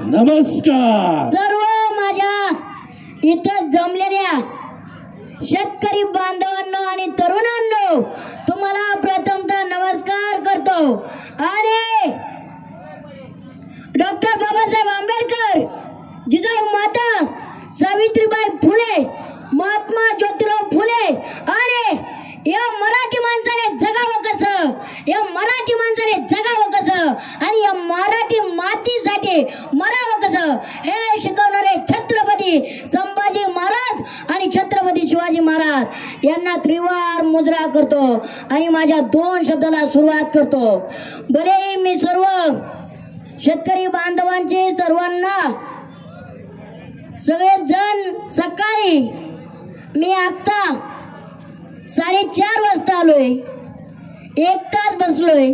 नमस्कार. सर्व माझ्या इथं जमलेल्या शेतकरी बांधवांनो आणि तरुणांनो, तुम्हाला प्रथमतः नमस्कार करतो. आणि डॉक्टर बाबासाहेब आंबेडकर, जिजाऊ माता सावित्रीबाई फुले, महात्मा ज्योतिराव फुले आणि या मराठी माणसाने जगावं कसं, या मराठी माणसाने जगावं कसं आणि या मराठी मातीसाठी मरावं कसं हे शिकवणारे छत्रपती संभाजी महाराज आणि छत्रपती शिवाजी महाराज यांना त्रिवार मुजरा करतो आणि माझ्या 2 शब्दाला सुरुवात करतो. भले मी सर्व शेतकरी बांधवांचे सर्वांना सगळे जण सकाळी मी आता 4:30 वाजता आलोय, 1 तास बसलोय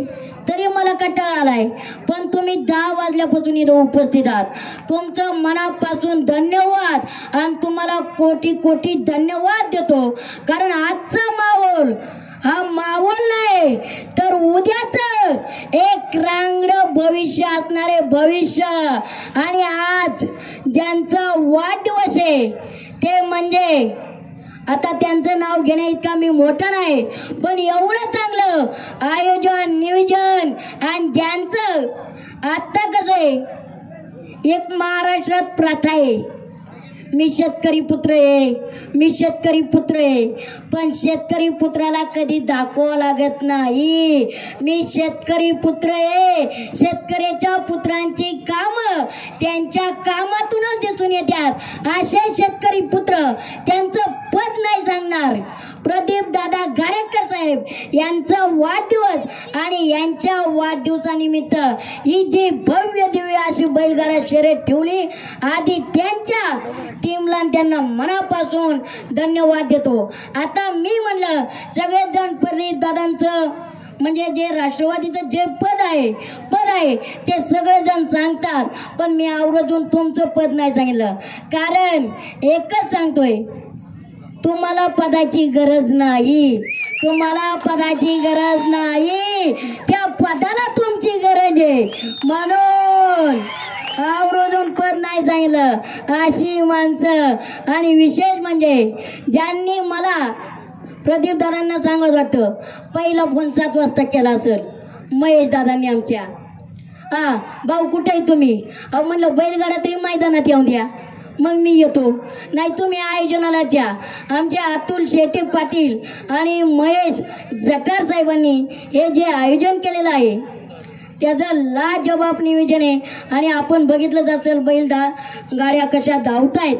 तरी मला कंटाळा आलाय. पण तुम्ही 10 वाजल्यापासून इथं उपस्थित आहात. तुमचं मनापासून धन्यवाद आणि तुम्हाला कोटी कोटी धन्यवाद देतो. कारण आजचा माहोल हा माहोल नाही तर उद्याच एक रांगडं भविष्य असणारे भविष्य. आणि आज ज्यांचा वाढदिवस आहे ते म्हणजे आता त्यांचं नाव घेण्या इतका मी मोठा नाही, पण एवढं चांगलं आयोजन नियोजन आणि ज्यांचं आता कसं आहे, एक महाराष्ट्रात प्रथा आहे, मी शेतकरी पुत्र आहे, मी शेतकरी पुत्र आहे. पण शेतकरी पुत्राला कधी दाखवावं लागत नाही. मी शेतकरी पुत्र आहे. शेतकऱ्याच्या पुत्रांची कामं त्यांच्या कामातूनच दिसून येतात. असे शेतकरी पुत्र त्यांचं पद नाही सांगणार. प्रदीप दादा गारेटकर साहेब यांचा वाढदिवस आणि यांच्या वाढदिवसानिमित्त ही जी भव्य दिव्य अशी बैलगाडा शर्यत ठेवली, आधी त्यांच्या टीमला त्यांना मनापासून धन्यवाद देतो. आता मी म्हणलं सगळेच जण प्रदीप दादांचं म्हणजे जे राष्ट्रवादीचं जे पद आहे ते सगळेजण सांगतात, पण मी आवर्जून तुमचं पद नाही सांगितलं. कारण एकच सांगतोय, तुम्हाला पदाची गरज नाही, तुम्हाला पदाची गरज नाही, त्या पदाला तुमची गरज आहे. म्हणून आवर्जून पद नाही सांगितलं. अशी माणसं आणि विशेष म्हणजे ज्यांनी मला प्रदीप दादांना सांगत वाटतं, पहिला फोन 7 वाजता केला असेल महेश दादांनी आमच्या. भाऊ कुठे आहे तुम्ही? म्हणलं बैलगाडा तरी मैदानात येऊन द्या, मग मी येतो. नाही तुम्ही आयोजनाला जा. आमचे अतुल शेटे पाटील आणि महेश जटार साहेबांनी हे जे आयोजन केलेलं आहे त्याचं लाजवाब नियोजन आहे. आणि आपण बघितलंच असेल बैलदा गाड्या कशा धावतायत.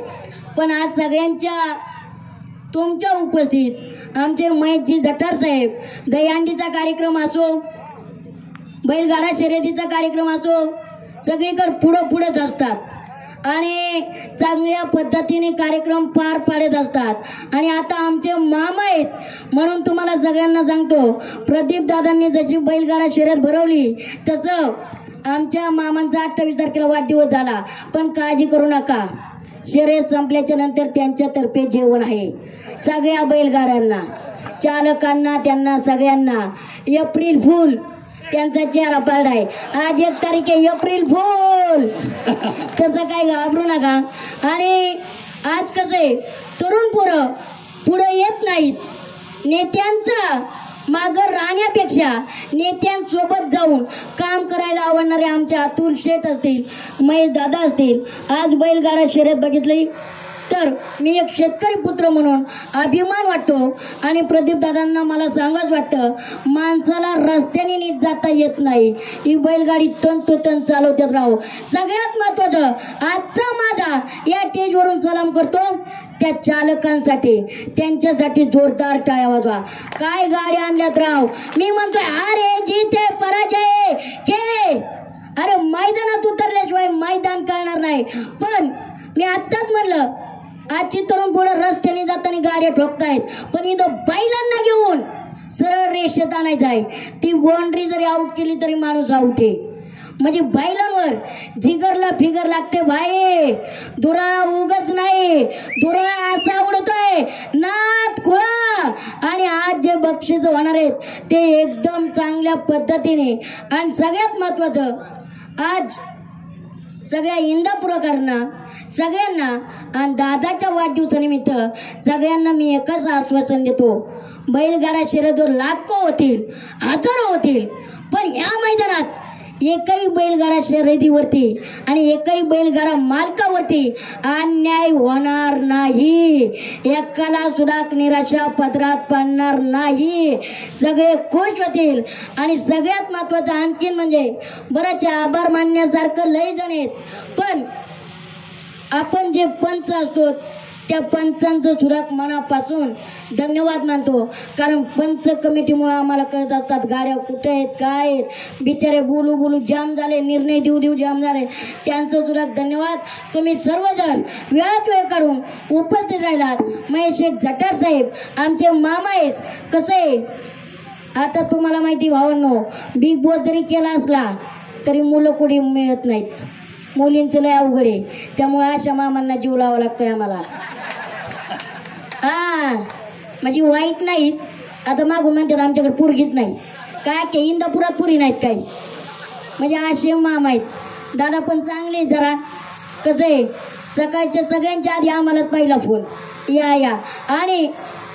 पण आज सगळ्यांच्या तुमच्या उपस्थित आमचे महेशजी जटार साहेब दहीहंडीचा कार्यक्रम असो, बैलगाडा शर्यतीचा कार्यक्रम असो, सगळीकडे पुढंच असतात आणि चांगल्या पद्धतीने कार्यक्रम पार पाडत असतात. आणि आता आमचे मामा आहेत म्हणून तुम्हाला सगळ्यांना सांगतो, प्रदीप दादांनी जशी बैलगाडा शर्यत भरवली तसं आमच्या मामांचा 28 तारखेला वाढदिवस झाला. पण काळजी करू नका, शर्यत संपल्याच्या नंतर त्यांच्यातर्फे जेवण आहे सगळ्या बैलगाड्यांना, चालकांना, त्यांना सगळ्यांना. एप्रिल फूल त्यांचा चेहरा पाळला आहे. आज 1 तारीख आहे, एप्रिल फूल. त्याचं काही घाबरू नका. आणि आज कसं आहे, तरुण पोरं पुढं येत नाहीत. नेत्यांचा मागं राहण्यापेक्षा नेत्यांसोबत जाऊन काम करायला आवडणारे आमचे अतुल शेठ असतील, महेश दादा असतील. आज बैलगाडा शर्यत बघितली तर मी एक शेतकरी पुत्र म्हणून अभिमान वाटतो. आणि प्रदीप दादांना मला सांगाच वाटतं, माणसाला रस्त्याने नीट जाता येत नाही, ही बैलगाडी तंतोतंत चालवतात राहू. सगळ्यात महत्वाचं आजचा माझा या स्टेजवरून सलाम करतो त्या चालकांसाठी, त्यांच्यासाठी जोरदार टाळ्या वाजवा. काय गाड्या आणल्यात राव. मी म्हणतोय अरे जिथे पराजय खेळ, अरे मैदानात उतरल्याशिवाय मैदान कळणार नाही. पण मी आत्ताच म्हणलं, आजची तरुण पोरं रस्त्याने जाताना गाड्या ठोकतायत, पण इथं बैलांना घेऊन सरळ रेषेत आणायचं आहे. ती बाउंड्री जरी आउट केली तरी माणूस आउट आहे. म्हणजे बैलांवर जिगरला फिगर लागते भाई. दुरा उगच नाही, दुरा असा उडतोय नाथ खोळा. आणि आज जे बक्षीस होणार आहेत ते एकदम चांगल्या पद्धतीने. आणि सगळ्यात महत्वाचं, आज सगळ्या इंदापूरकरांना सगळ्यांना आणि दादाच्या वाढदिवसानिमित्त सगळ्यांना मी एकच आश्वासन देतो, बैलगाडा शर्यतीवर लाखो होतील, हजारो होतील, पण या मैदानात एकही बैलगाडा शर्यतीवरती आणि एकही बैलगाडा मालकावरती अन्याय होणार नाही. एकाला सुद्धा निराशा पदरात पडणार नाही. सगळे खुश होतील. आणि सगळ्यात महत्वाचं आणखीन म्हणजे बराच आभार मानण्यासारखं लय जण आहेत, पण आपण जे पंच असतो त्या पंचांचं सुद्धा मनापासून धन्यवाद मानतो. कारण पंच कमिटीमुळे आम्हाला कळत असतात गाड्या कुठे आहेत, काय आहेत. बिचारे बोलू बोलू जाम झाले, निर्णय देऊ देऊ जाम झाले. त्यांचं सुद्धा धन्यवाद. तुम्ही सर्वजण वेळात वेळ काढून उपस्थित राहिलात. महेश जटार साहेब आमचे मामा आहेत. कसं आहे आता तुम्हाला माहिती भावांनो, बिग बॉस जरी केला असला तरी मुलं कुठे मिळत नाहीत. मुलींचं लय अवघड आहे. त्यामुळे अशा मामांना जीव लावा लागतोय आम्हाला. म्हणजे वाईट नाहीत. आता मागून म्हणतात आमच्याकडे पोरगीच नाही. काय के इंदापुरात पुरी नाहीत काही. म्हणजे असे मामा आहेत. दादा पण चांगले जरा. कसं आहे सकाळच्या सगळ्यांच्या आधी आम्हालाच पहिला फोन या. आणि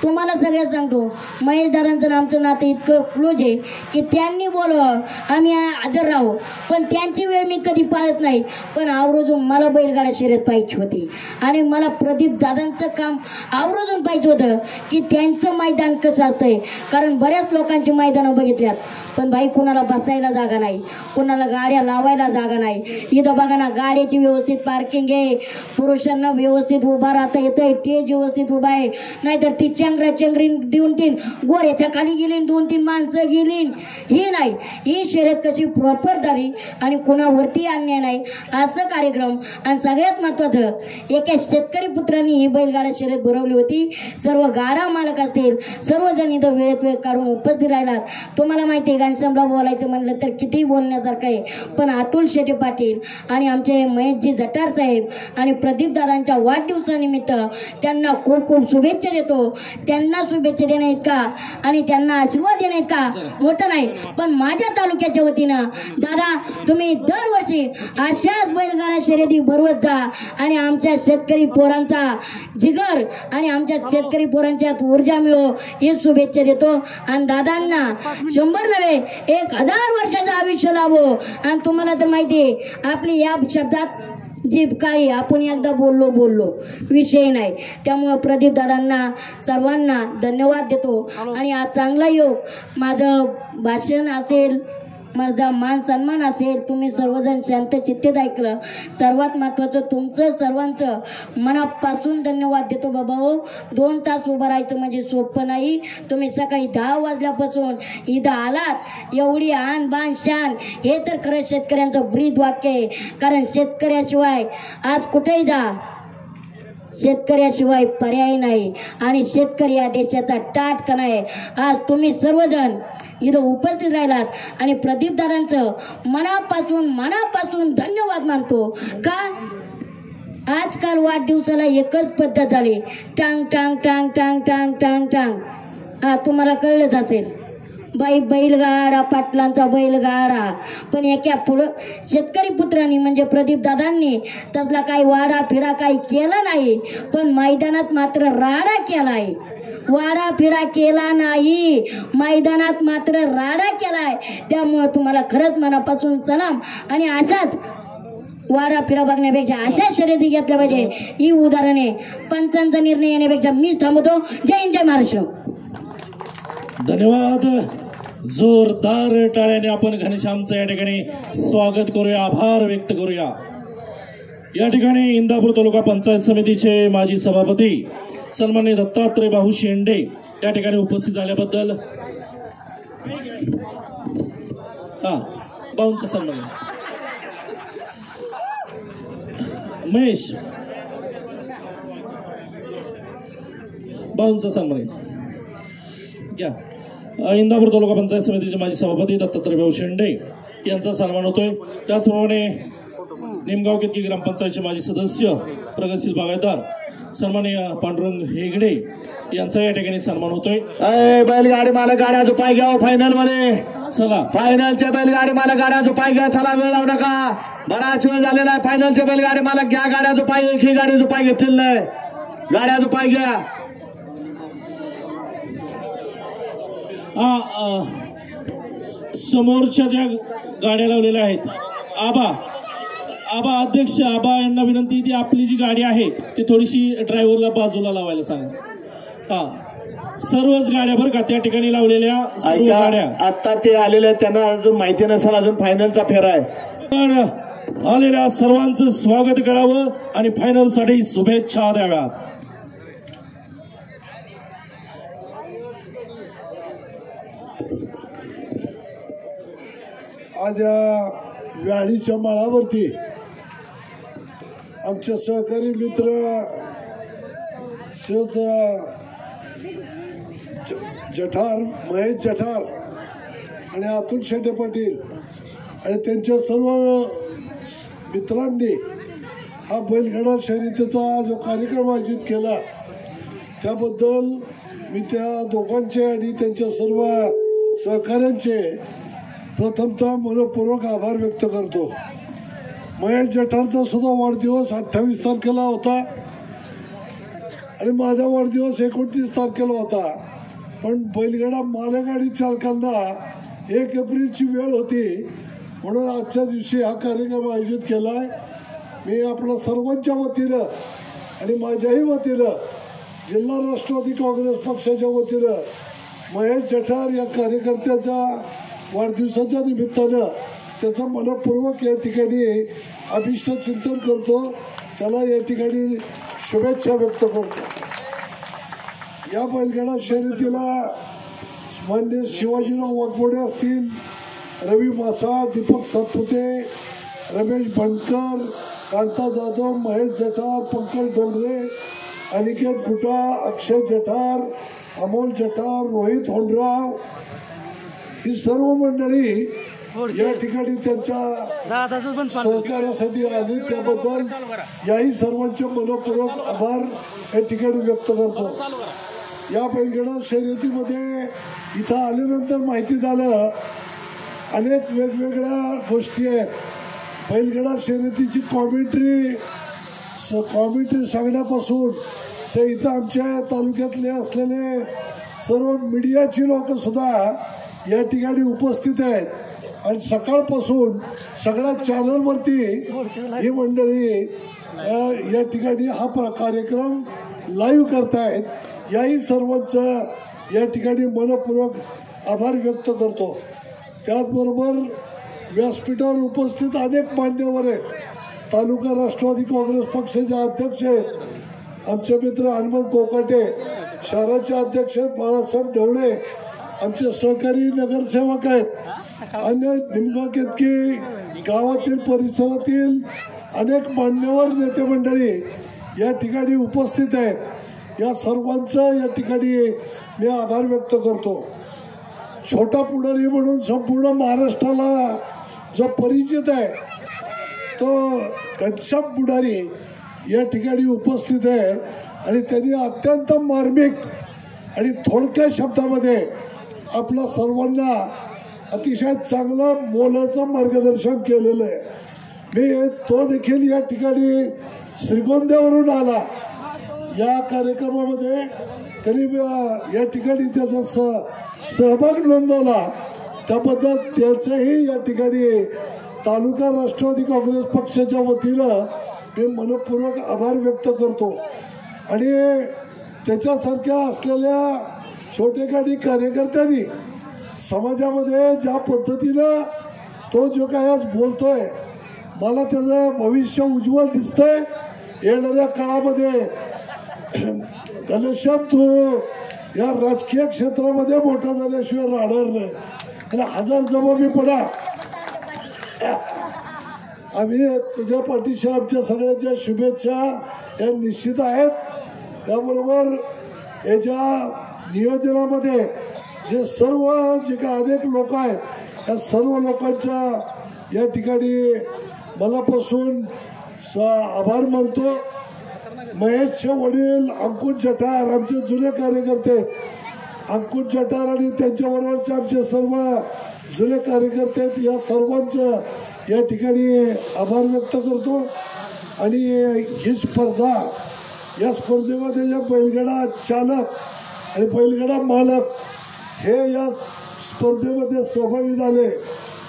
तुम्हाला सगळ्यात सांगतो, महेश दादांचं आमचं नातं इतकं क्लोज आहे की त्यांनी बोलवावं आम्ही हजर राहू. पण त्यांची वेळ मी कधी पाळत नाही. पण आवर्जून मला बैलगाडा शर्यत पाहिजे होती आणि मला प्रदीप दादांचं काम आवर्जून पाहिजे होतं की त्यांचं मैदान कसं असतंय. कारण बऱ्याच लोकांची मैदानं बघितल्यात, पण बाई कुणाला बसायला जागा नाही, कुणाला गाड्या लावायला जागा नाही. इथं बघा ना, गाड्याची व्यवस्थित पार्किंग आहे, पुरुषांना व्यवस्थित उभा राहता येतंय, स्टेज व्यवस्थित उभा आहे. नाहीतर ती चंगरी देऊन तीन गोऱ्याच्या खाली गेली, 2-3 माणसं गेली. ही नाही, ही शर्यत कशी प्रॉपर झाली आणि कुणावरती अन्याय नाही असं कार्यक्रम. आणि सगळ्यात महत्वाचं, एका शेतकरी पुत्रांनी ही बैलगाडा शर्यत भरवली होती. सर्व गाडा मालक असतील सर्वजण इथं वेळेत वेळ काढून उपस्थित राहिलात. तुम्हाला माहिती आहे घनश्यामला बोलायचं म्हणलं तर किती बोलण्यासारखं आहे. पण अतुल शेटे पाटील आणि आमचे महेशजी जटार साहेब आणि प्रदीप दादांच्या वाढदिवसानिमित्त त्यांना खूप खूप शुभेच्छा देतो. त्यांना शुभेच्छा देण्यात का आणि त्यांना आशीर्वाद देण्यात का मोठं नाही, पण माझ्या तालुक्याच्या वतीनं दादा तुम्ही दरवर्षी अशाच बैलगाडा शर्यती भरवत जा आणि आमच्या शेतकरी पोरांचा जिगर आणि आमच्या शेतकरी पोरांच्या ऊर्जा मिळो ही शुभेच्छा देतो. आणि दादांना 100 नव्हे 1000 वर्षाचं आयुष्य लाभो. आणि तुम्हाला तर माहिती आहे आपली या शब्दात जीभ काही आपण एकदा बोललो विषय नाही. त्यामुळं प्रदीप दादांना सर्वांना धन्यवाद देतो. आणि आज चांगला योग, माझं भाषण असेल, माझा मान सन्मान असेल, तुम्ही सर्वजण शांत चित्तेत ऐकलं. सर्वात महत्त्वाचं तुमचं सर्वांचं मनापासून धन्यवाद देतो. बाबा हो, 2 तास उभं राहायचं म्हणजे सोपं नाही. तुम्ही सकाळी 10 वाजल्यापासून इथं आलात, एवढी आन बान शान, हे तर खरं शेतकऱ्यांचं ब्रीद वाक्य आहे. कारण शेतकऱ्याशिवाय आज कुठेही जा, शेतकऱ्याशिवाय पर्याय नाही. आणि शेतकरी या देशाचा टाटकणा आहे. आज तुम्ही सर्वजण इथं उपस्थित राहिलात आणि प्रदीप दादांचं मनापासून धन्यवाद मानतो. का आजकाल वाढदिवसाला एकच पद्धत झाली, टांग टांग टांग टांग टांग टांग टांग. तुम्हाला कळलंच असेल, बैलगाडा पाटलांचा बैलगाडा. पण एका पुढं शेतकरी पुत्रांनी म्हणजे प्रदीप दादांनी त्यातला काही वाडा फिडा काही केला नाही, पण मैदानात मात्र राडा केलाय. वाडा फिडा केला नाही, मैदानात मात्र राडा केलाय. त्यामुळं तुम्हाला खरंच मनापासून सलाम. आणि अशाच वाडा फिरा बघण्यापेक्षा अशा शर्यती घेतल्या पाहिजे. ही उदाहरणे पंचांचा निर्णय येण्यापेक्षा मी थांबतो. जय हिंद, जय महाराष्ट्र. धन्यवाद. जोरदार टाळ्याने आपण घनश्यामचं या ठिकाणी स्वागत करूया, आभार व्यक्त करूया. या ठिकाणी इंदापूर तालुका पंचायत समितीचे माजी सभापती सन्माननीय दत्तात्रय भाऊ शेंडे या ठिकाणी उपस्थित झाल्याबद्दल भाऊंचा सन्मान. महेश भाऊंचा सन्मान घ्या. इंदापूर तालुका पंचायत समितीचे माजी सभापती दत्तात्रय भाऊ शेंडे यांचा सन्मान होतोय. त्याचप्रमाणे निमगाव केतकी ग्रामपंचायतचे माजी सदस्य प्रगतशील बागायतदार सन्माननीय पांडुरंग हेगडे यांचा या ठिकाणी सन्मान होतोय. बैलगाडी मला गाड्याचं पाय घ्या फायनल मध्ये. चला फायनलच्या बैलगाडी मला गाड्याचं पाय घ्या. चला, वेळ लावू नका. बराच वेळ झालेला आहे. फायनलचे बैलगाडी मालक घ्या गाड्याचं पाय. एकही गाडीचं पाय घेतलेलं नाही. गाड्याचं पाय घ्या. समोरच्या ज्या गाड्या लावलेल्या आहेत आबा अध्यक्ष आबा यांना विनंती ती आपली जी गाडी आहे ती थोडीशी ड्रायव्हरला बाजूला लावायला सांगा. हा सर्वच गाड्या बरं का त्या ठिकाणी लावलेल्या सर्व गाड्या. आता ते आलेले त्यांना अजून माहिती नसेल अजून फायनलचा फेरा आहे. तर आलेल्या सर्वांचं स्वागत करावं आणि फायनल साठी शुभेच्छा द्याव्यात. आज या व्याळीच्या माळावरती आमचे सहकारी मित्र शेत जठार महेश जठार आणि अतुल शेटे पाटील आणि त्यांच्या सर्व मित्रांनी हा बैलगाडा शर्यतीचा जो कार्यक्रम आयोजित केला त्याबद्दल मी त्या दोघांचे आणि त्यांच्या सर्व सहकाऱ्यांचे प्रथमतः मनपूर्वक आभार व्यक्त करतो. महेश जठारचा सुद्धा वाढदिवस 28 तारखेला होता आणि माझा वाढदिवस 29 तारखेला होता. पण बैलगाडा मालगाडी चालकांना 1 एप्रिलची वेळ होती म्हणून आजच्या दिवशी हा कार्यक्रम आयोजित केला आहे. मी आपल्या सर्वांच्या वतीनं आणि माझ्याही वतीनं जिल्हा राष्ट्रवादी काँग्रेस पक्षाच्या वतीनं महेश जठार या कार्यकर्त्याचा वाढदिवसाच्या निमित्तानं त्याचं मनपूर्वक या ठिकाणी अभिष्ट चिंतन करतो. त्याला या ठिकाणी शुभेच्छा व्यक्त करतो. या बैलगाडा शर्यतीला मान्य शिवाजीराव वाघमोडे असतील, रवी मासा, दीपक सातपुते, रमेश बनकर, कांता जाधव, महेश जठार, पंकज डोंगरे, अनिकेत गुटा, अक्षय जठार, अमोल जठार, रोहित होंडराव ही सर्व मंडळी या ठिकाणी त्यांच्या सहकार्यासाठी आली. त्याबद्दल याही सर्वांचे मनपूर्वक आभार या ठिकाणी व्यक्त करतो. या बैलगाडा शर्यतीमध्ये इथं आल्यानंतर माहिती झालं अनेक वेगवेगळ्या गोष्टी आहेत. बैलगाडा शर्यतीची कॉमेंट्री सांगण्यापासून ते इथं आमच्या तालुक्यातले असलेले सर्व मीडियाची लोक सुद्धा या ठिकाणी उपस्थित आहेत आणि सकाळपासून सगळ्या चॅनलवरती ही मंडळी या ठिकाणी हा कार्यक्रम लाईव्ह करतायत. याही सर्वांचं या ठिकाणी मनपूर्वक आभार व्यक्त करतो. त्याचबरोबर व्यासपीठावर उपस्थित अनेक मान्यवर आहेत. तालुका राष्ट्रवादी काँग्रेस पक्षाचे अध्यक्ष आहेत आमचे मित्र हनुमंत कोकाटे, शहराचे अध्यक्ष आहेत बाळासाहेब ढवळे, आमचे सहकारी नगरसेवक आहेत, अन्य निमगाव गावातील परिसरातील अनेक मान्यवर नेते मंडळी या ठिकाणी उपस्थित आहेत. या सर्वांचं या ठिकाणी मी आभार व्यक्त करतो. छोटा पुढारी म्हणून संपूर्ण महाराष्ट्राला जो परिचित आहे तो घनश्याम पुढारी या ठिकाणी उपस्थित आहे आणि त्यांनी अत्यंत मार्मिक आणि थोडक्या शब्दामध्ये आपल्या सर्वांना अतिशय चांगलं मोलाचं मार्गदर्शन केलेलं आहे. मी तो देखील या ठिकाणी श्रीगोंद्यावरून आला या कार्यक्रमामध्ये. त्यांनी या ठिकाणी त्याचा सहभाग नोंदवला. त्याबद्दल त्याचंही या ठिकाणी तालुका राष्ट्रवादी काँग्रेस पक्षाच्या वतीनं मी मनपूर्वक आभार व्यक्त करतो. आणि त्याच्यासारख्या असलेल्या छोटेखानी कार्यकर्त्यांनी समाजामध्ये ज्या पद्धतीनं तो जो काय आज बोलतोय मला त्याचं भविष्य उज्ज्वल दिसतंय. येणाऱ्या काळामध्ये घनश्याम तू या राजकीय क्षेत्रामध्ये मोठा झाल्याशिवाय राहणार नाही आणि 1000 जबाबी पडा. आम्ही तुझ्या पाठीशी आमच्या सगळ्यांच्या शुभेच्छा या निश्चित आहेत. त्याबरोबर याच्या नियोजनामध्ये जे काय अनेक लोक आहेत या सर्व लोकांच्या या ठिकाणी मनापासून आभार मानतो. महेशचे वडील अंकुश जठार आमचे जुने कार्यकर्ते, अंकुश जठार आणि त्यांच्याबरोबरचे आमचे सर्व जुने कार्यकर्ते या सर्वांचं या ठिकाणी आभार व्यक्त करतो. आणि ही स्पर्धा, या स्पर्धेमध्ये जे बैलगाडा चालक आणि बैलगाडा मालक हे या स्पर्धेमध्ये सहभागी झाले.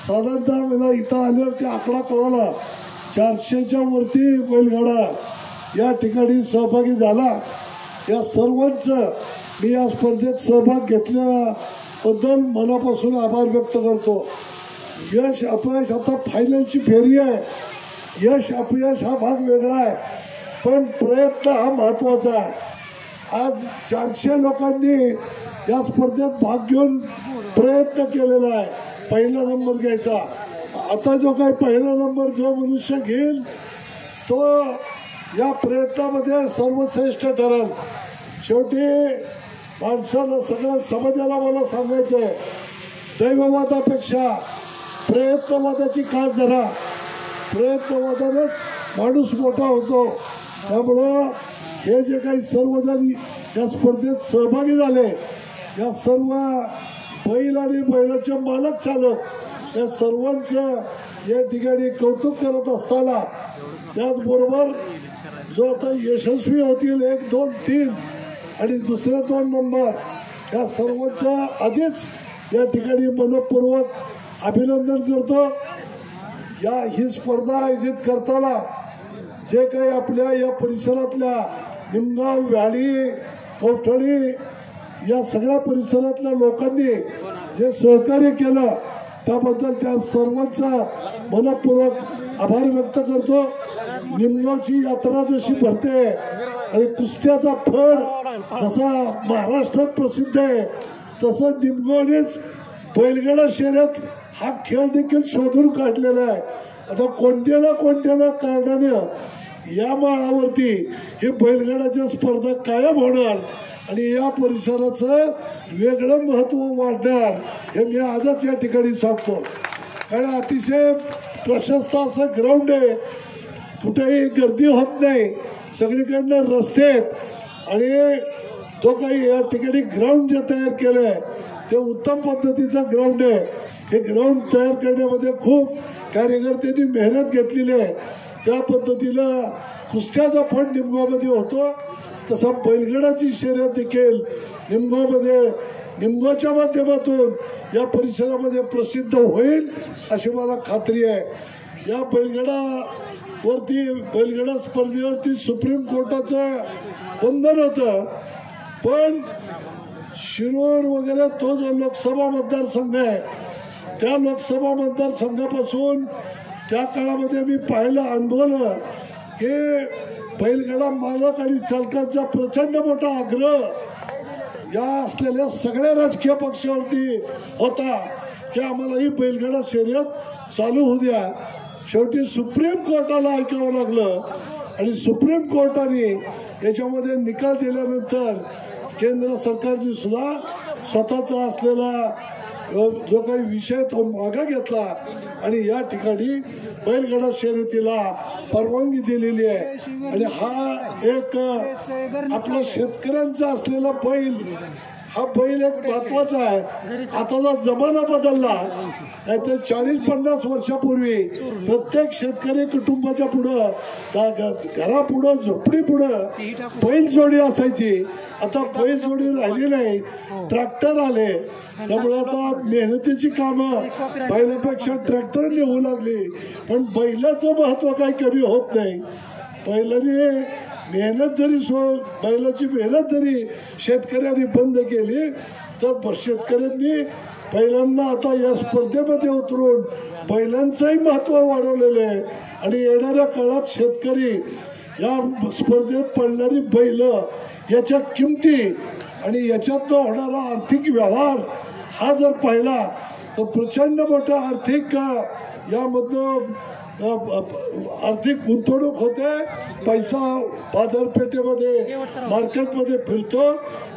साधारणतः मला इथं आल्यावरती आकडा कळाला 400च्या वरती बैलगाडा या ठिकाणी सहभागी झाला. या सर्वांचं मी या स्पर्धेत सहभाग घेतल्याबद्दल मनापासून आभार व्यक्त करतो. यश अपयश आता फायनलची फेरी आहे. यश अपयश हा भाग वेगळा आहे, पण प्रयत्न हा महत्त्वाचा आहे. आज 400 लोकांनी या स्पर्धेत भाग घेऊन प्रयत्न केलेला आहे पहिला नंबर घ्यायचा. आता जो काही पहिला नंबर जो मनुष्य घेईल तो या प्रयत्नामध्ये सर्वश्रेष्ठ ठरेल. शेवटी माणसाला, सगळ्या समाजाला मला सांगायचं आहे, दैववादापेक्षा प्रयत्नवादाची कास धरा. प्रयत्नवादानेच माणूस मोठा होतो. त्यामुळं हे जे काही सर्वजण या स्पर्धेत सहभागी झाले, या सर्व बैल आणि बैलाचे मालक चालक या सर्वांचं या ठिकाणी कौतुक करत असताना, त्याचबरोबर जो आता यशस्वी होतील 1, 2, 3 आणि दुसरे 2 नंबर या सर्वांचं आधीच या ठिकाणी मनपूर्वक अभिनंदन करतो. ही स्पर्धा आयोजित करताना जे काही आपल्या या परिसरातल्या निमगाव, व्याळी, कवठळी या सगळ्या परिसरातल्या लोकांनी जे सहकार्य केलं त्याबद्दल त्या सर्वांचा मनपूर्वक आभार व्यक्त करतो. निमगावची यात्रा जशी भरते आणि कुस्त्याचा फड जसा महाराष्ट्रात प्रसिद्ध आहे, तसं निमगावनेच बैलगाडा शर्यत हा खेळ देखील शोधून काढलेला आहे. आता कोणत्या ना कारणाने या माळावरती ही बैलगाड्याच्या स्पर्धा कायम होणार आणि या परिसराचं वेगळं महत्त्व वाढणार हे मी आजच या ठिकाणी सांगतो. कारण अतिशय प्रशस्त असं ग्राउंड आहे, कुठेही गर्दी होत नाही, सगळीकडनं रस्ते आहेत आणि तो काही या ठिकाणी ग्राउंड जे तयार केलं आहे ते उत्तम पद्धतीचं ग्राउंड आहे. हे ग्राउंड तयार करण्यामध्ये खूप कार्यकर्त्यांनी मेहनत घेतलेली आहे. त्या पद्धतीनं कुस्त्याचा फड निमगावमध्ये होतो, तसा बैलगाडाची शर्यत देखील निमगावच्या माध्यमातून या परिसरामध्ये प्रसिद्ध होईल अशी मला खात्री आहे. या बैलगाडा स्पर्धेवरती सुप्रीम कोर्टाचं बंधन होतं, पण शिरूर वगैरे तो जो लोकसभा मतदारसंघ आहे त्या लोकसभा मतदारसंघापासून त्या काळामध्ये मी पाहिलं, अनुभवलं की बैलगाडा मालक आणि चालकांचा प्रचंड मोठा आग्रह या असलेल्या सगळ्या राजकीय पक्षावरती होता की आम्हाला ही बैलगाडा शर्यत चालू होऊ द्या. शेवटी सुप्रीम कोर्टाला ऐकावं लागलं आणि सुप्रीम कोर्टाने याच्यामध्ये निकाल दिल्यानंतर केंद्र सरकारने सुद्धा स्वतःचा असलेला जो काही विषय तो मागे घेतला आणि या ठिकाणी बैलगाडा शर्यतीला परवानगी दिलेली आहे. आणि हा एक आपला शेतकऱ्यांचा असलेला बैल, हा बैल एक महत्वाचा आहे. आताचा जमाना बदलला, नाहीतर 40-50 वर्षापूर्वी प्रत्येक शेतकरी कुटुंबाच्या पुढं, घरापुढं, झोपडीपुढं बैलजोडी असायची. आता बैलजोडी राहिली नाही, ट्रॅक्टर आले. त्यामुळे आता मेहनतीची कामं बैलापेक्षा ट्रॅक्टर होऊ लागली, पण बैलाचं महत्व काही कमी होत नाही. बैलाने मेहनत जरी बैलाची मेहनत जरी शेतकऱ्यांनी बंद केली तर शेतकऱ्यांनी बैलांना आता या स्पर्धेमध्ये उतरून बैलांचंही महत्त्व वाढवलेलं आहे. आणि येणाऱ्या काळात शेतकरी या स्पर्धेत पडणारी बैल, याच्या किमती आणि याच्यातनं होणारा आर्थिक व्यवहार हा जर पाहिला तर प्रचंड मोठा आर्थिक यामधनं आर्थिक गुंतवणूक होते. पैसा बाजारपेठेमध्ये, मार्केटमध्ये फिरतो.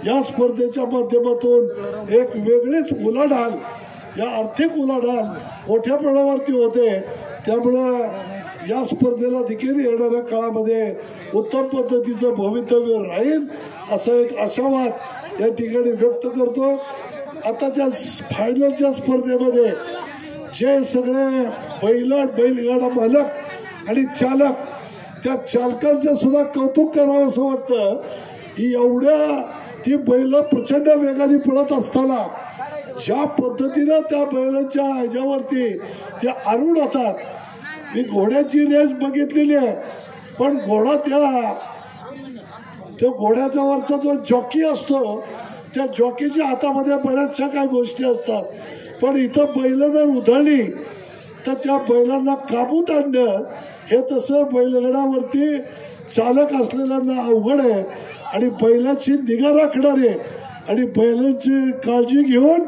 या स्पर्धेच्या माध्यमातून एक वेगळीच उलाढाल, या आर्थिक उलाढाल मोठ्या प्रमाणावरती होते. त्यामुळं या स्पर्धेला देखील येणाऱ्या काळामध्ये उत्तम पद्धतीचं भवितव्य राहील असा एक आशावाद या ठिकाणी व्यक्त करतो. आताच्या फायनलच्या स्पर्धेमध्ये जे सगळे बैलगाडा मालक आणि चालक, त्या चालकांचं सुद्धा कौतुक करावं असं वाटतं की एवढ्या ती बैल प्रचंड वेगाने पळत असताना ज्या पद्धतीनं त्या बैलांच्या ह्याच्यावरती ते आरूढ होतात. मी घोड्याची रेस बघितलेली आहे, पण घोडा त्या घोड्याच्या वरचा जो जॉकी असतो त्या जॉकीच्या हातामध्ये बऱ्याचशा काही गोष्टी असतात. पण इथं बैल जर उधळली तर त्या बैलांना काबूत आणणं हे तसं बैलगाड्यावरती चालक असलेल्यांना अवघड आहे. आणि बैलाची निगा राखणारे आणि बैलांची काळजी घेऊन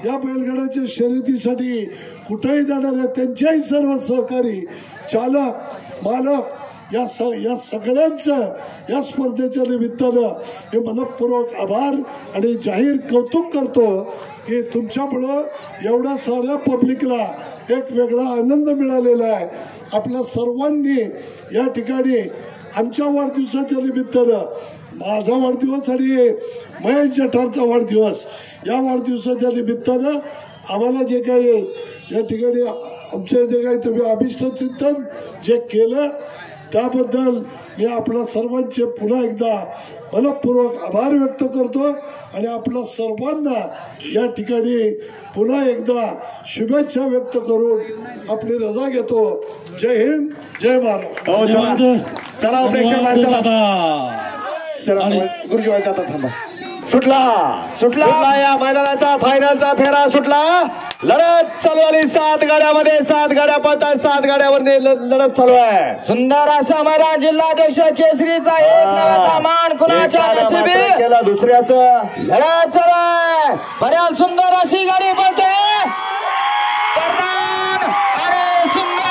या बैलगाड्याच्या शर्यतीसाठी कुठेही जाणारे त्यांच्याही सर्व सहकारी चालक मालक या सगळ्यांचं या स्पर्धेच्या निमित्तानं मी मनपूर्वक आभार आणि जाहीर कौतुक करतो की तुमच्यामुळं एवढ्या साऱ्या पब्लिकला एक वेगळा आनंद मिळालेला आहे. आपल्या सर्वांनी या ठिकाणी आमच्या वाढदिवसाच्या निमित्तानं, माझा वाढदिवस आणि महेश जठारचा वाढदिवस, या वाढदिवसाच्या निमित्तानं आम्हाला जे काही या ठिकाणी आमचे जे काही तुम्ही अभिष्ट चिंतन जे केलं त्याबद्दल मी आपल्या सर्वांचे पुन्हा एकदा मनपूर्वक आभार व्यक्त करतो आणि आपल्या सर्वांना या ठिकाणी पुन्हा एकदा शुभेच्छा व्यक्त करून आपली रजा घेतो. जय हिंद, जय महाराष्ट्र. चला प्रेक्षक चला गुरुजी व्हायचा आता थांबा. सुटला या मैदानाचा फायनलचा फेरा सुटला. लढत चालू आली 7 गाड्यामध्ये. 7 गाड्या पळतात. 7 गाड्यावर लढत चालू आहे. सुंदर असा मैदान. जिल्हाध्यक्ष केसरीचा एक नव्याचा मान कुणाच्या नशिबी केला दुसऱ्याचं. लढत चालू आहे. बऱ्याच सुंदर अशी गाडी पळते. अरे सुंदर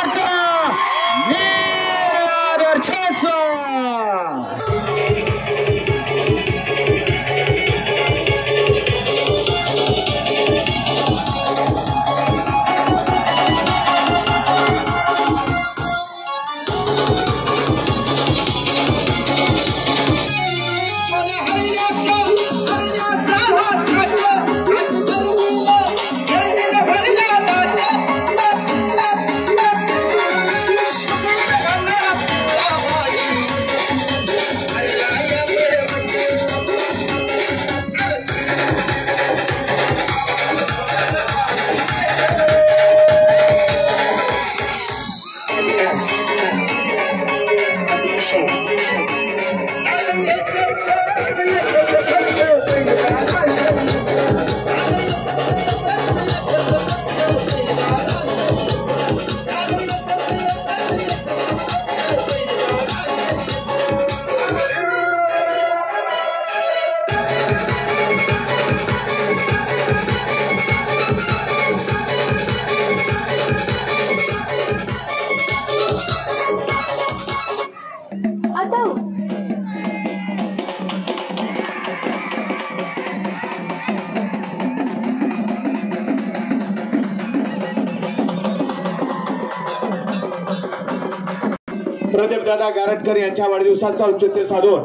प्रदीपदादा गारटकर यांच्या वाढदिवसाचा औचित्य साधून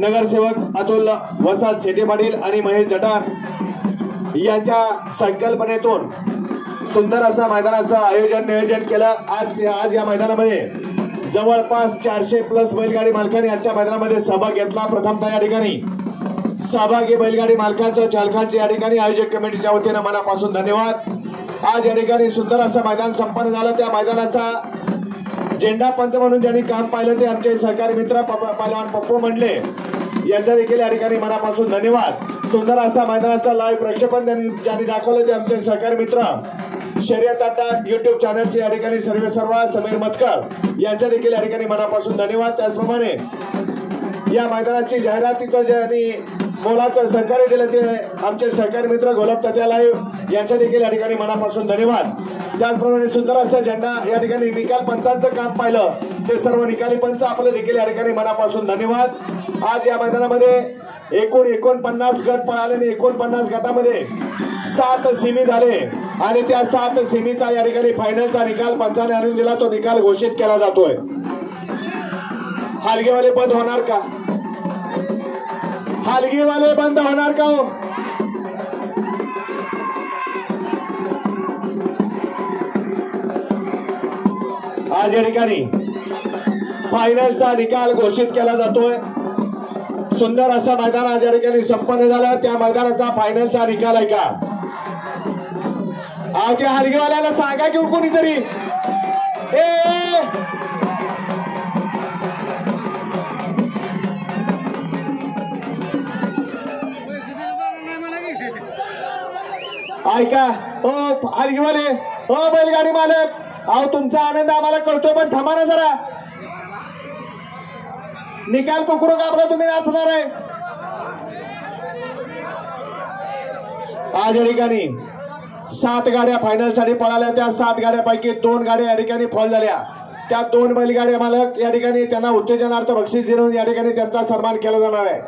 नगरसेवक अतुल वसाद शेटे पाटील आणि महेश जठार यांच्या संकल्पनेतून सुंदर असा मैदानाचं नियोजन केलं. आज या मैदानामध्ये जवळपास 400+ बैलगाडी मालकांनी आजच्या मैदानामध्ये सहभाग घेतला. प्रथमतः या ठिकाणी सहभागी बैलगाडी मालकांच्या चालकांचे या ठिकाणी आयोजक कमिटीच्या वतीनं मनापासून धन्यवाद. आज या ठिकाणी सुंदर असं मैदान संपन्न झालं. त्या मैदानाचा झेंडा पंच म्हणून ज्यांनी काम पाहिलं ते आमचे सहकारी मित्र पहिलवान पप्पू मंडले यांचा देखील या ठिकाणी मनापासून धन्यवाद. सुंदर असा मैदानाचा लाईव्ह प्रक्षेपण ज्यांनी दाखवलं ते आमचे सहकारी मित्र शर्यत आता YouTube चॅनलचे या ठिकाणी सर्वेसर्वा समीर मतकर यांच्या देखील या ठिकाणी मनापासून धन्यवाद. त्याचप्रमाणे या मैदानाची जाहिरातीचं ज्यांनी मोलाचं सहकार्य दिलं ते आमचे सहकारी मित्र गोलाब तात्या लाईव्ह यांच्या देखील या ठिकाणी मनापासून धन्यवाद. त्याचप्रमाणे सुंदर असा झेंडा या ठिकाणी निकाल पंचांचं काम पाहिलं ते सर्व निकाली पंच आपले देखील या ठिकाणी मनापासून धन्यवाद. आज या मैदानामध्ये एकूण 49 गट पळाले. 49 गटामध्ये 7 सेमी झाले आणि त्या 7 सेमीचा या ठिकाणी फायनलचा निकाल पंचाने आणून दिला. तो निकाल घोषित केला जातोय. हलगेवाले बंद होणार का? हलगीवाले बंद होणार का हो? आज या ठिकाणी फायनलचा निकाल घोषित केला जातोय. सुंदर असं मैदान आज या ठिकाणी संपन्न झालं. त्या मैदानाचा फायनलचा निकाल आहे का त्या हलगीवाल्याला सांगा की कोणीतरी ऐका हो हलगीवाले हो बैलगाडी मालक, अहो तुमचा आनंद आम्हाला कळतोय पण थांबा ना जरा. निकाल पकडू का आपला तुम्ही नाचणार आहे. आज या ठिकाणी 7 गाड्या फायनल साठी पळाल्या. त्या 7 गाड्यापैकी 2 गाड्या या ठिकाणी फॉल झाल्या. त्या 2 बैलगाड्या मालक या ठिकाणी त्यांना उत्तेजनार्थ बक्षीस देऊन या ठिकाणी त्यांचा सन्मान केला जाणार आहे.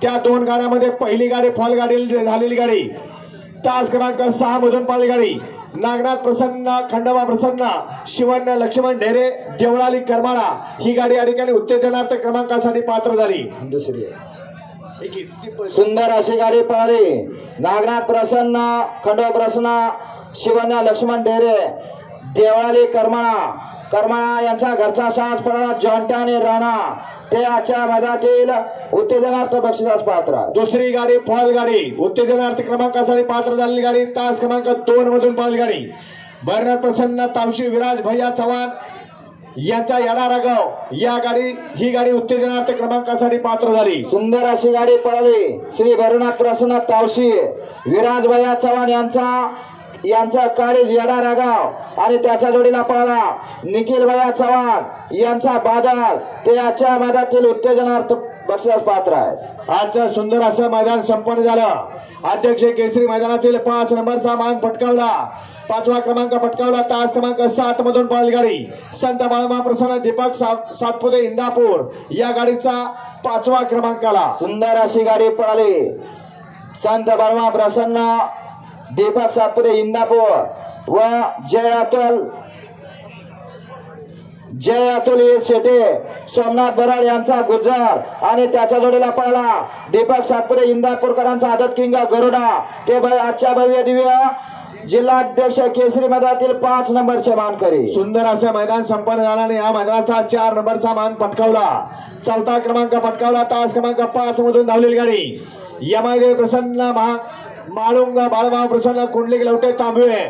त्या 2 गाड्यामध्ये पहिली गाडी फॉल गाडी झालेली गाडी तास क्रमांक 6 मधून पळाली गाडी नागनाथ प्रसन्न, खंडोबा प्रसन्न, शिवण्य लक्ष्मण ढेरे, देवळाली करमाळा ही गाडी या ठिकाणी उत्तेजनार्थ क्रमांकासाठी पात्र झाली. दुसरी सुंदर अशी गाडी पळाली. नागनाथ प्रसन्न, खंडोबा प्रसन्न, शिवण्य लक्ष्मण ढेरे, देवळाली करमाळा यांचा घरचा साज पळाला जॉन्टा आणि राणा. ते आजच्या मैदानातील उत्तेजनार्थ बक्षिसास पात्र. दुसरी गाडी फॉल गाडी उत्तेजनार्थ क्रमांकासाठी पात्र झालेली गाडी तास क्रमांक 2 मधून पळाली गाडी भरनाथ प्रसन्न, तावशी विराज भैया चव्हाण यांचा येडारागाव ही गाडी उत्तेजनार्थ क्रमांकासाठी पात्र झाली. सुंदर अशी गाडी पळाली. श्री भरनाथ प्रसन्न, तावशी विराज भैया चव्हाण यांचा काळीज येडारागाव आणि त्याच्या जोडीला पळाला निखिल भैया चव्हाण यांचा बादल. ते आजच्या मैदानातील उत्तेजनार्थ बक्षीस पात्र आहे. आजचं सुंदर असं मैदान संपन्न झालं. अध्यक्ष केसरी मैदानातील 5 नंबरचा मान पटकावला, 5वा क्रमांक पटकावला तास क्रमांक 7 मधून पळाली गाडी संत बाळमा प्रसन्न दीपक सातपुते इंदापूर या गाडीचा 5वा क्रमांकाला. सुंदर अशी गाडी पळाली. संत बाळमा प्रसन्न दीपक सातपुते इंदापूर व जय अतुल शेटे सोमनाथ बराड यांचा गुजर आणि त्याच्या जोडीला पळाला दीपक सातपुते इंदापूरकरांचा आदत किंग गरुडा. ते आजच्या भव्य दिव्य जिल्हाध्यक्ष केसरी मैदानातील 5 नंबरचे मानकरी. सुंदर असं मैदान संपन्न झाल्याने या मैदानाचा 4 नंबरचा मान पटकावला, 4था क्रमांक पटकावला तास क्रमांक 5 मधून धावलेली गाडी यमादेव प्रसन्न माळुंगा बाळमाव प्रसन्न कुंडलिक लवटे तांबवे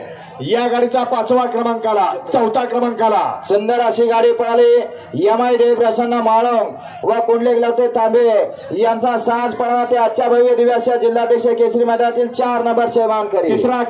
या गाडीचा 5वा क्रमांकाला 4था क्रमांकाला. सुंदर अशी गाडी पळाली. यमाई देव प्रसन्न माळंग व कुंडलिक लवटे तांबे यांचा साज पळाला. ते आजच्या भव्य दिव्याच्या जिल्हाध्यक्ष केसरी मैदानातील 4 नंबरचे मानकरी. 3रा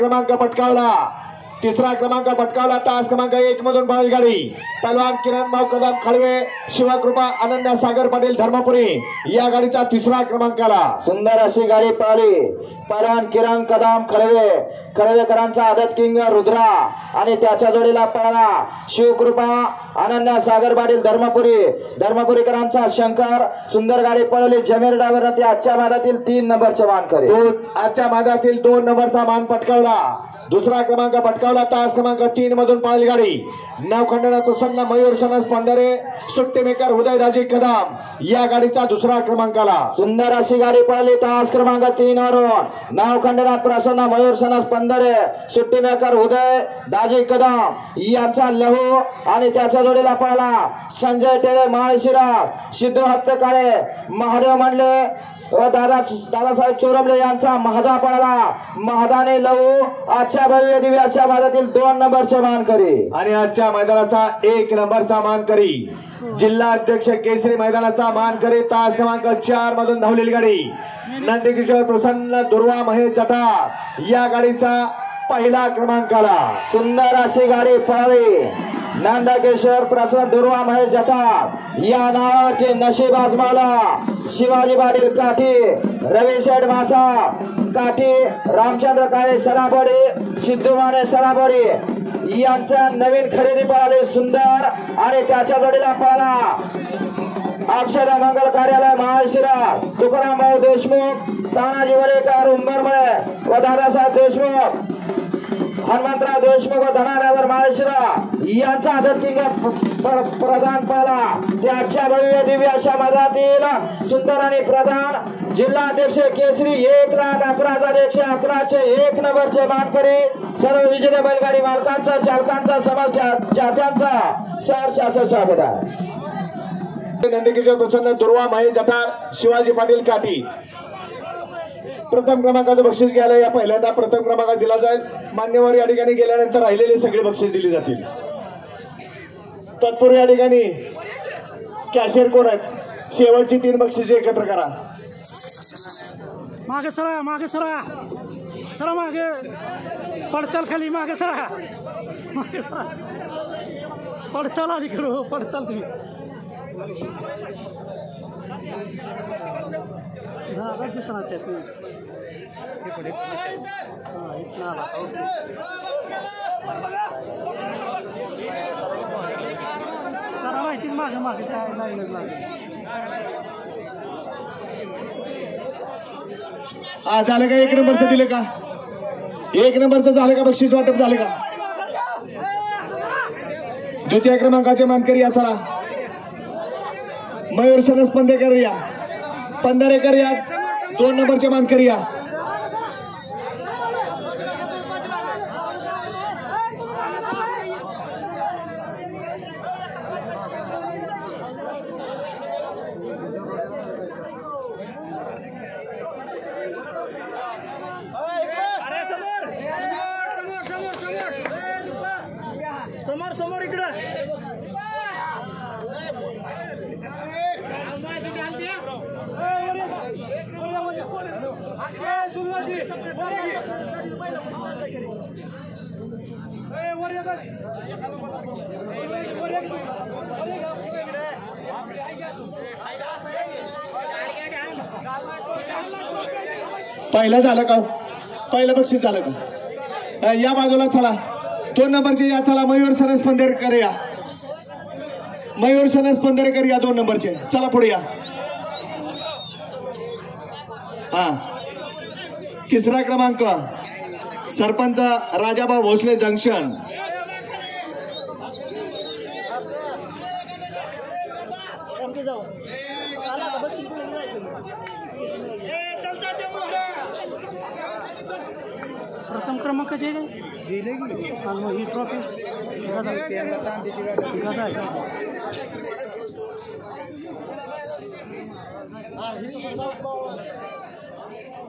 क्रमांक पटकावला तास क्रमांक 1 मधून पळाली गाडी पहलवान किरण भाऊ कदम खळवे, शिवकृपा अनन्या सागर पाटील धर्मपुरी या गाडीचा 3रा क्रमांकाला. सुंदर अशी गाडी पळाली. पहलवान किरण कदम खळवेकरांचा आदत किंग रुद्रा आणि त्याच्या जोडीला पळाला शिवकृपा अनन्या सागर पाटील धर्मपुरीकरांचा शंकर. सुंदर गाडी पळवली. जमीर डायव्हर ते आजच्या मैदानातील 3 नंबरचे मानकरी. आजच्या मैदानातील 2 नंबरचा मान पटकावला. 2रा क्रमांक पटकावला तास क्रमांक 3 मधून पळाली गाडी नवखंडनाथ प्रसन्न मयूर सनस पंधरे सुट्टी मेकर उदयदाजी कदम या गाडीचा 2रा क्रमांकाला. सुंदर अशी गाडी पळाली. तास क्रमांक 3 वरून नवखंडनाथ प्रसन्न मयूर सनस पंधरे सुट्टी मेकर उदय दाजी कदम यांचा लहू आणि त्याच्या जोडीला पळाला संजय टेळे माळशिरा, सिद्धू हत्तकाळे, महादेव मंडले व दादासाहेब चोरमले यांचा महादा पळाला. महादाने लहू आजच्या भव्य दिव्याच्या मैदानातील 2 नंबरचे मानकरी. आणि आजच्या मैदानाचा 1 नंबरचा मानकरी जिल्हा अध्यक्ष केसरी मैदानाचा मानकरी तास क्रमांक 4 मधून धावलेली गाडी नंदकिशोर प्रसन्न दुर्वा महेश जठार या गाडीचा 1ला क्रमांकाला. सुंदर अशी गाडी पळाली. नंदकिशोर प्रसन्न दुर्वा महेश जठार या नावाचे नशीब आजमावला शिवाजी पाटील काठी, रविशेठ मासा काठी, रामचंद्र काळे सराबोडी, सिद्धू माने सराबोडी यांच्या नवीन खरेदी पळाली. सुंदर आणि त्याच्या जोडीला पळाला अक्षदा मंगल कार्यालय महाशिरा तुकाराम भाऊ देशमुख, तानाजी वलेकर उंबरमळे व दादासाहेब देशमुख हनुमंतराव देशमुख व धनाड्यावर माळशिरा यांचा आदर किंग प्रधान पाला त्याच्या भव्य दिव्य अशा मैदानातील सुंदर आणि प्रधान जिल्हाध्यक्ष केसरी 1,11,111चे 1 नंबरचे मानकरी सर्व विजेते बैलगाडी मालकांचा चालकांचा समाज चाहत्यांचा सहर्ष स्वागत आहे. नंदकिशोर प्रसन्न दुर्वा महेश जठार शिवाजी पाटील काठी प्रथम क्रमांकाचं बक्षीस घ्यायला या पहिल्यांदा प्रथम क्रमांक दिला जाईल. मान्यवर या ठिकाणी गेल्यानंतर राहिलेले सगळे बक्षीस दिली जातील. तत्पूर्वी या ठिकाणी कॅशियर कोण आहेत शेवटची 3 बक्षिसे एकत्र करा. मागे सरा मागे सरा सरा मागे पडचाल खाली मागे सरा पडचाल आली करू पडचाल तुम्ही सरा माहितीच मागे मागे काय लागलं झालं का 1 नंबरचं दिलं का 1 नंबरचं झालं का बक्षीस वाटप झालं का. द्वितीय क्रमांकाचे मानकरी या चला मयूर सनस पंधरेकर या 2 नंबरचे मानकरी या. समोर समोर इकडे पहिलं झालं का पहिलं बक्षीस झालं का या बाजूला चला 2 नंबरचे या चला मयूर सनस पंधरेकर या मयूर सनस पंधरेकर या 2 नंबरचे चला पुढे या. हा 3रा क्रमांक सरपंच राजाभाऊ भोसले जंक्शन प्रथम क्रमांकाचे दिले की ही ट्रॉफी चांदीची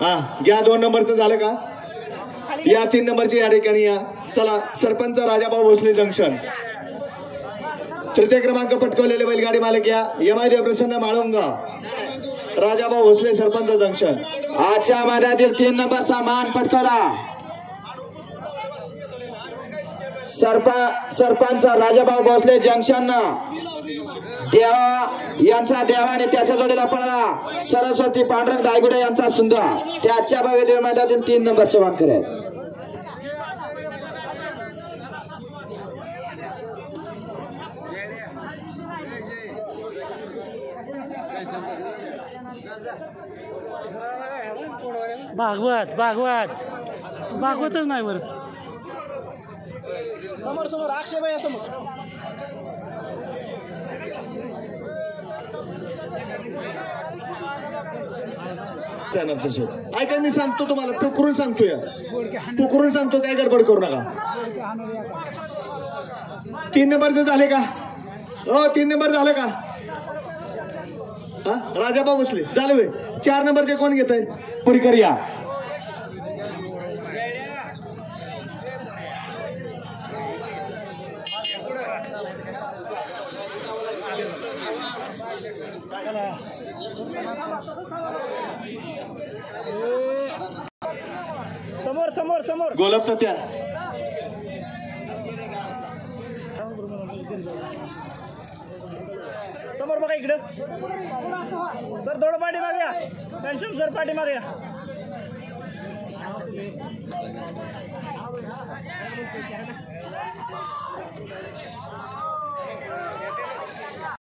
हा घ्या 2 नंबरचं झालं का या 3 नंबरचे या ठिकाणी या चला सरपंच राजाभाऊ भोसले जंक्शन. तृतीय क्रमांक पटकवलेले बैलगाडी मालक या यमादेव प्रसन्न माळुंगा राजाभाऊ भोसले सरपंच जंक्शन. आजच्या मैदानातील 3 नंबरचा मान पटकावला सरपंच राजाभाऊ भोसले जंक्शन देवा यांचा देवाने त्याच्या जोडीला पडला सरस्वती पांडुरंग दायगुडे यांचा सुंदर त्याच्या भव्य दिव्य मैदानातील 3 नंबरचे मानकरी आहेत. भागवत भागवत भागवतच नाही बरं समोर समोर अक्षय भाई समोर चॅनलचं शेवट ऐका मी सांगतो तुम्हाला पुकरून सांगतो काय गडबड करू नका. 3 नंबरचं झाले का 3 नंबर झालं का हा राजाभाऊ भोसले झाले वे 4 नंबरचे कोण घेत आहे पुरीकर या. समोर समोर समोर गोलप त्या समोर बघा इकडं सर थोडं पाठी मागे या घनश्याम सर पाठी मागे या